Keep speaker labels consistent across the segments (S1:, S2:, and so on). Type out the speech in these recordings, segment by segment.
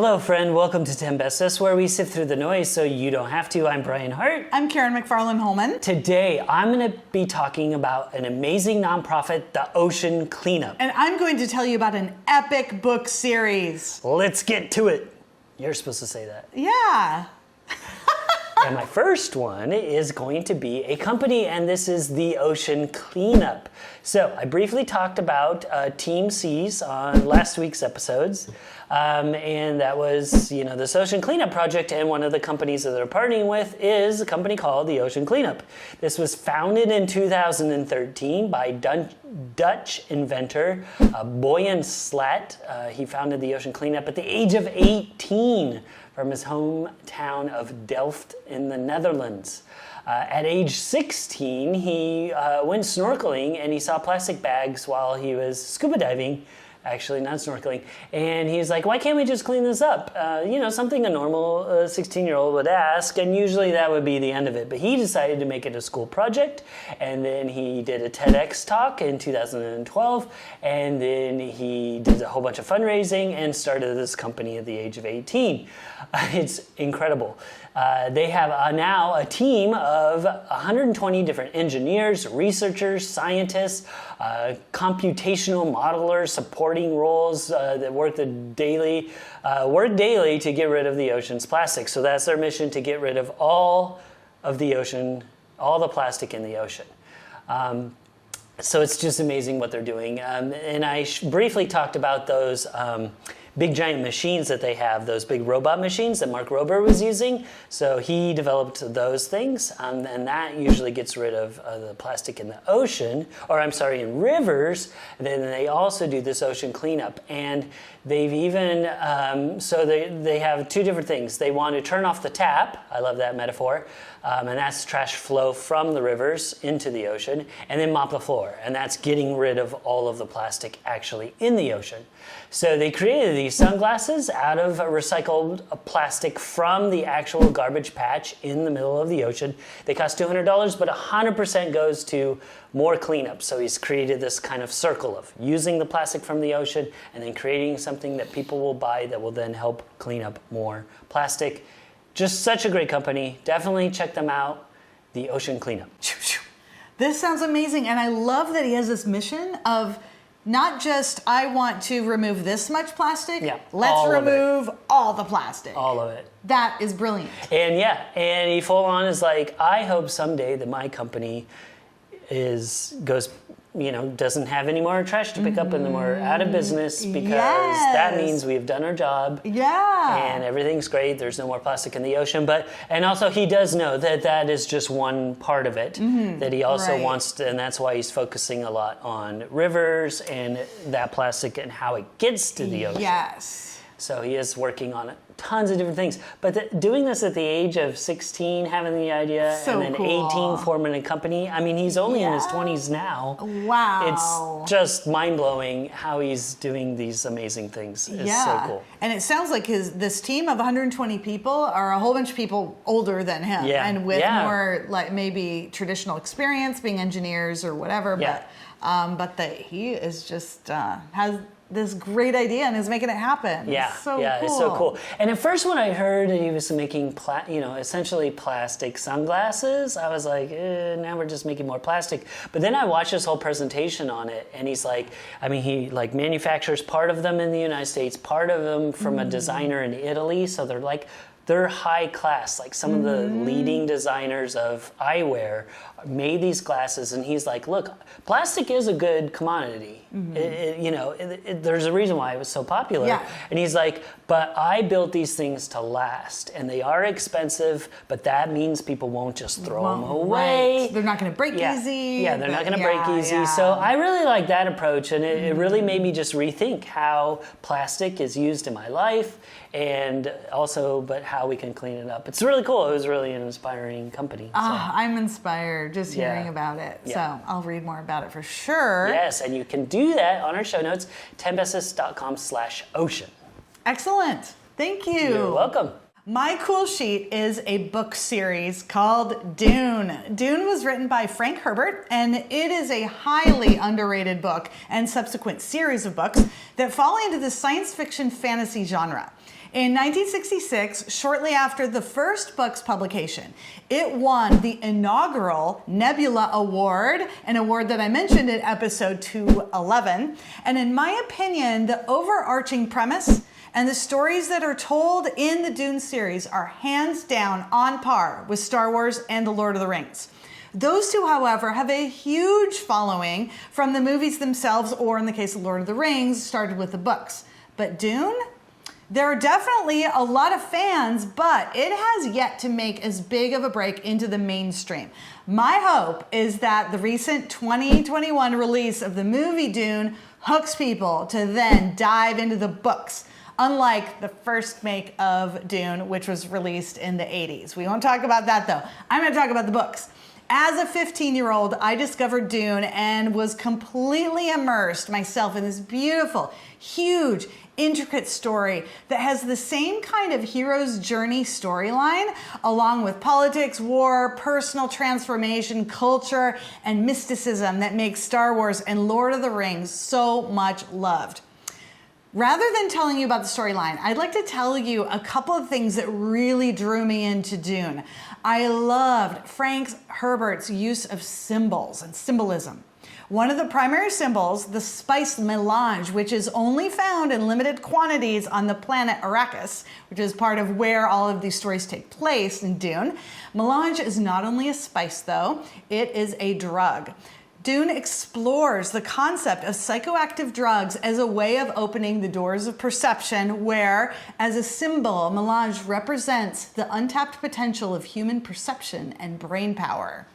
S1: Hello, friend. Welcome to Bestest, where we sift through the noise so you don't have to. I'm Brian Hart.
S2: I'm Karen McFarland-Holman.
S1: Today, I'm going to be talking about an amazing nonprofit, the Ocean Cleanup.
S2: And I'm going to tell you about an epic book series.
S1: Let's get to it. You're supposed to say that.
S2: Yeah.
S1: And my first one is going to be a company, and this is the Ocean Cleanup. So I briefly talked about Team Seas on last week's episodes, and that was, this Ocean Cleanup project, and one of the companies that they're partnering with is a company called the Ocean Cleanup. This was founded in 2013 by Dutch inventor Boyan Slat. He founded the Ocean Cleanup at the age of 18 from his hometown of Delft in the Netherlands. At age 16, he went snorkeling and he saw plastic bags while he was scuba diving. Actually, not snorkeling. And he's like, why can't we just clean this up? Something a normal 16-year-old would ask, and usually that would be the end of it. But he decided to make it a school project, and then he did a TEDx talk in 2012, and then he did a whole bunch of fundraising and started this company at the age of 18. It's incredible. They have now a team of 120 different engineers, researchers, scientists, computational modelers, supporting roles that work daily to get rid of the ocean's plastic. So that's their mission, to get rid of all of the ocean, all the plastic in the ocean. So it's just amazing what they're doing. And I briefly talked about those big giant machines that they have, those big robot machines that Mark Rober was using. So he developed those things, and that usually gets rid of the plastic in the ocean, in rivers. And then they also do this ocean cleanup. And they've even, they have two different things. They want to turn off the tap. I love that metaphor. And that's trash flow from the rivers into the ocean, and then mop the floor. And that's getting rid of all of the plastic actually in the ocean. So they created these sunglasses out of recycled plastic from the actual garbage patch in the middle of the ocean. They cost $200, but 100% goes to more cleanup. So he's created this kind of circle of using the plastic from the ocean and then creating something that people will buy that will then help clean up more plastic. Just such a great company. Definitely check them out, the Ocean Cleanup.
S2: This sounds amazing. And I love that he has this mission of not just, I want to remove this much plastic.
S1: Yeah,
S2: let's remove all the plastic.
S1: All of it.
S2: That is brilliant.
S1: And he full on is like, I hope someday that my company doesn't have any more trash to pick up, and then we're out of business, because that means we've done our job.
S2: Yeah.
S1: And everything's great. There's no more plastic in the ocean. And also he does know that that is just one part of it, that he also wants to, and that's why he's focusing a lot on rivers and that plastic and how it gets to the ocean.
S2: Yes.
S1: So he is working on tons of different things. But doing this at the age of 16, having the idea, and then
S2: cool.
S1: 18, forming a company. I mean, he's only in his 20s now.
S2: Wow.
S1: It's just mind-blowing how he's doing these amazing things. It's so cool.
S2: And it sounds like this team of 120 people are a whole bunch of people older than him.
S1: Yeah.
S2: And with more, like, maybe traditional experience, being engineers or whatever.
S1: Yeah.
S2: But he is just, has this great idea and is making it happen.
S1: Yeah,
S2: it's so cool.
S1: It's so cool. And at first, when I heard that he was making, essentially plastic sunglasses, I was like, now we're just making more plastic. But then I watched this whole presentation on it, and he's like, he manufactures part of them in the United States, part of them from a designer in Italy. So they're high class. Like some of the leading designers of eyewear made these glasses, and he's like, look, plastic is a good commodity. There's a reason why it was so popular.
S2: Yeah.
S1: And he's like, but I built these things to last, and they are expensive, but that means people won't just throw them away.
S2: Right. They're not going to break easy.
S1: Yeah, they're not going to break easy. Yeah. So I really like that approach, and it really made me just rethink how plastic is used in my life, and also, but how we can clean it up. It's really cool. It was really an inspiring company.
S2: I'm inspired just hearing about it.
S1: Yeah.
S2: So I'll read more about it for sure.
S1: Yes, and you can do that on our show notes, 10bestest.com/ocean.
S2: Excellent. Thank you.
S1: You're welcome.
S2: My cool sheet is a book series called Dune. Dune was written by Frank Herbert, and it is a highly underrated book and subsequent series of books that fall into the science fiction fantasy genre. In 1966, shortly after the first book's publication, it won the inaugural Nebula Award, an award that I mentioned in episode 211. And in my opinion, the overarching premise and the stories that are told in the Dune series are hands down on par with Star Wars and The Lord of the Rings. Those two, however, have a huge following from the movies themselves, or in the case of Lord of the Rings, started with the books. But Dune? There are definitely a lot of fans, but it has yet to make as big of a break into the mainstream. My hope is that the recent 2021 release of the movie Dune hooks people to then dive into the books, unlike the first make of Dune, which was released in the 80s. We won't talk about that though. I'm gonna talk about the books. As a 15-year-old, I discovered Dune and was completely immersed myself in this beautiful, huge, intricate story that has the same kind of hero's journey storyline, along with politics, war, personal transformation, culture, and mysticism that makes Star Wars and Lord of the Rings so much loved. Rather than telling you about the storyline, I'd like to tell you a couple of things that really drew me into Dune. I loved Frank Herbert's use of symbols and symbolism. One of the primary symbols, the spice melange, which is only found in limited quantities on the planet Arrakis, which is part of where all of these stories take place in Dune. Melange is not only a spice, though, it is a drug. Dune explores the concept of psychoactive drugs as a way of opening the doors of perception, where, as a symbol, melange represents the untapped potential of human perception and brain power.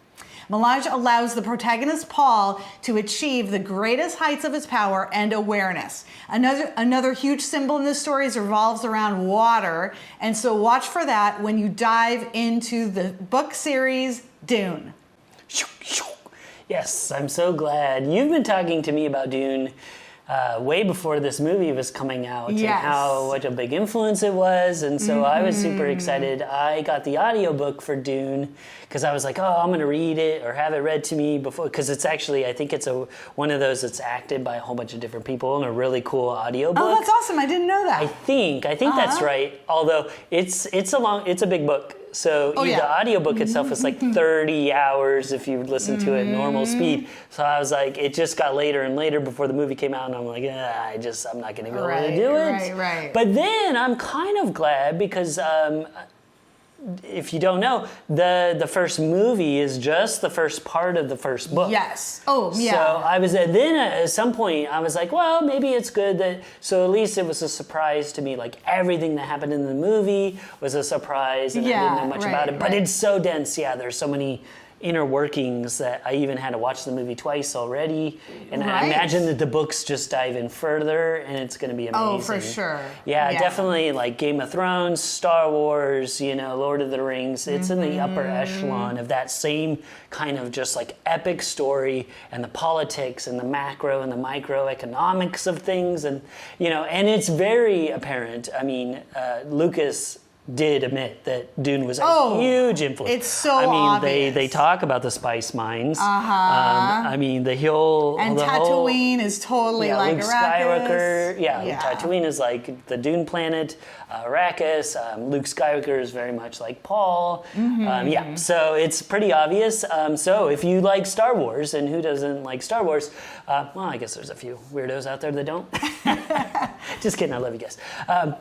S2: Melange allows the protagonist Paul to achieve the greatest heights of his power and awareness. Another huge symbol in this story revolves around water, and so watch for that when you dive into the book series Dune.
S1: Yes, I'm so glad. You've been talking to me about Dune way before this movie was coming out,
S2: yes,
S1: and how much a big influence it was, and so I was super excited. I got the audiobook for Dune because I was like, oh, I'm going to read it or have it read to me before, because it's actually, I think it's one of those that's acted by a whole bunch of different people and a really cool audiobook.
S2: Oh, that's awesome. I didn't know that.
S1: I think that's right, although it's a big book. So the audiobook itself is like 30 hours if you listen to it at normal speed. So I was like, it just got later and later before the movie came out, and I'm like, I'm not going to be able to do it.
S2: Right.
S1: But then I'm kind of glad because if you don't know, the first movie is just the first part of the first book.
S2: Yes. Oh, yeah.
S1: So I was then at some point I was like, well, maybe it's good that. So at least it was a surprise to me. Like everything that happened in the movie was a surprise, and I didn't know much about it. But it's so dense. Yeah, there's so many inner workings that I even had to watch the movie twice already, and I imagine that the books just dive in further, and it's going to be amazing.
S2: Oh, for sure.
S1: Yeah, definitely like Game of Thrones, Star Wars, Lord of the Rings. It's in the upper echelon of that same kind of just like epic story, and the politics and the macro and the microeconomics of things, and and it's very apparent. I mean, Lucas did admit that Dune was a huge influence.
S2: It's so
S1: obvious. They talk about the spice mines. I mean, the hill...
S2: And Tatooine is totally like
S1: Luke
S2: Arrakis.
S1: Skywalker. Tatooine is like the Dune planet. Arrakis. Luke Skywalker is very much like Paul. So it's pretty obvious. So if you like Star Wars, and who doesn't like Star Wars? Well, I guess there's a few weirdos out there that don't. Just kidding, I love you guys.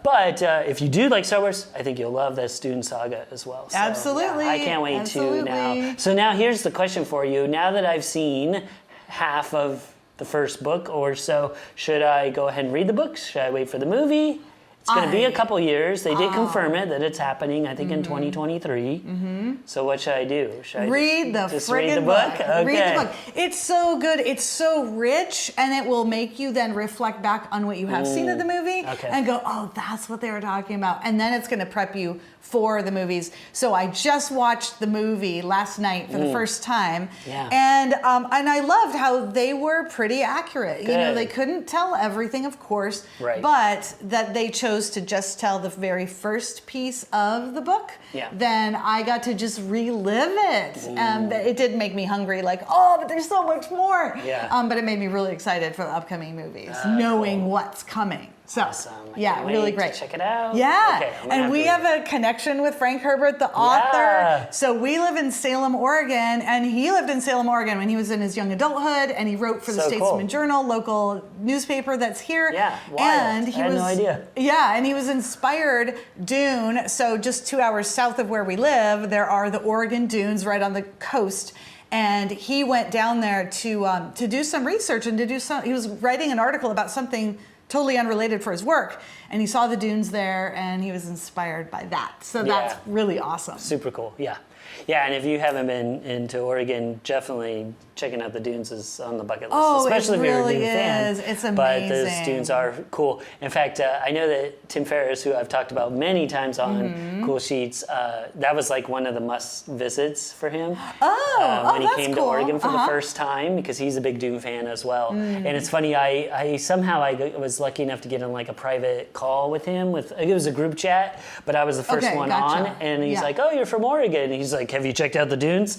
S1: But if you do like Star Wars, I think you'll love this Dune saga as well. So,
S2: Absolutely.
S1: I can't wait to now. So now here's the question for you. Now that I've seen half of the first book or so, should I go ahead and read the books? Should I wait for the movie? It's going to be a couple years. They did confirm it, that it's happening, I think, in 2023. So what should I do? Should I
S2: read the friggin' book.
S1: Okay.
S2: Read the book. It's so good. It's so rich, and it will make you then reflect back on what you have seen of the movie and go, oh, that's what they were talking about. And then it's going to prep you for the movies. So I just watched the movie last night for the first time.
S1: Yeah.
S2: And I loved how they were pretty accurate.
S1: Good.
S2: They couldn't tell everything, of course,
S1: Right.
S2: but that they chose chose to just tell the very first piece of the book,
S1: Yeah.
S2: then I got to just relive it. It did make me hungry, like, oh, but there's so much more.
S1: Yeah.
S2: But it made me really excited for the upcoming movies, knowing what's coming. So,
S1: Awesome. I
S2: yeah,
S1: can't
S2: really
S1: wait to
S2: great.
S1: check it out.
S2: Yeah,
S1: Okay, I'm gonna
S2: and we
S1: to-
S2: have a connection with Frank Herbert, the author.
S1: Yeah.
S2: So we live in Salem, Oregon, and he lived in Salem, Oregon when he was in his young adulthood, and he wrote for the
S1: So
S2: Statesman
S1: cool.
S2: Journal, local newspaper that's here.
S1: Yeah, wild.
S2: And he
S1: I had
S2: was
S1: no idea.
S2: Yeah, and he was inspired Dune. So just 2 hours south of where we live, there are the Oregon Dunes right on the coast. And he went down there to do some research and to do some. He was writing an article about something totally unrelated for his work, and he saw the dunes there, and he was inspired by that. So that's
S1: Yeah.
S2: really awesome.
S1: Super cool. Yeah. Yeah, and if you haven't been into Oregon, definitely checking out the dunes is on the bucket list.
S2: Oh,
S1: especially
S2: it
S1: if you're
S2: really
S1: a Dune fan.
S2: is. It's
S1: But those
S2: amazing.
S1: dunes are cool. In fact, I know that Tim Ferriss, who I've talked about many times on
S2: Mm-hmm.
S1: Cool Sheets, that was like one of the must visits for him.
S2: Oh,
S1: when he
S2: that's
S1: came
S2: cool.
S1: to Oregon for the
S2: Uh-huh.
S1: first time, because he's a big Dune fan as well.
S2: Mm.
S1: And it's funny, I somehow was lucky enough to get in like a private call with him. It was a group chat, but I was the first
S2: Okay,
S1: one
S2: gotcha.
S1: on, and he's
S2: Yeah.
S1: like, "Oh, you're from Oregon." And he's like, "Have you checked out the dunes?"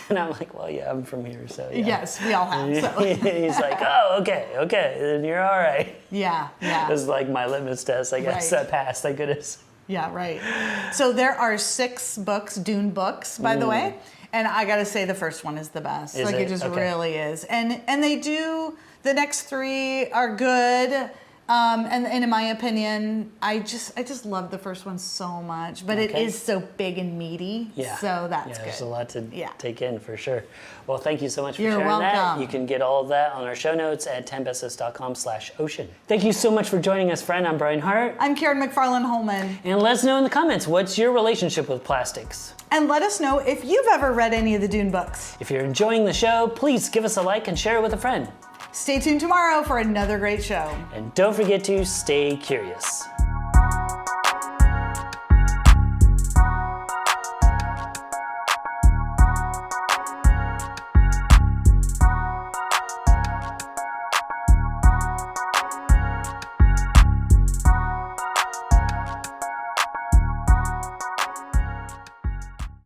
S1: And I'm like, "Well, yeah, I'm from here, so yeah."
S2: Yes, we all have. So.
S1: He's like, "Oh, okay, then you're all right."
S2: Yeah,
S1: It
S2: yeah.
S1: was like my litmus test, I guess.
S2: Right.
S1: That passed, thank goodness.
S2: Yeah, right. So there are 6 books, Dune books, by the way. And I gotta say the first one is the best.
S1: Is
S2: like
S1: it?
S2: it just
S1: Okay.
S2: really is. And they do, the next 3 are good. And in my opinion, I just love the first one so much. But it
S1: Okay.
S2: is so big and meaty.
S1: Yeah.
S2: So that's
S1: yeah,
S2: good.
S1: There's a lot to
S2: Yeah.
S1: take in for sure. Well, thank you so much for
S2: You're
S1: sharing that.
S2: welcome.
S1: You can get all of that on our show notes at 10bestest.com/ocean. Thank you so much for joining us, friend. I'm Brian Hart.
S2: I'm Karen McFarland Holman.
S1: And let us know in the comments, what's your relationship with plastics?
S2: And let us know if you've ever read any of the Dune books.
S1: If you're enjoying the show, please give us a like and share it with a friend.
S2: Stay tuned tomorrow for another great show.
S1: And don't forget to stay curious.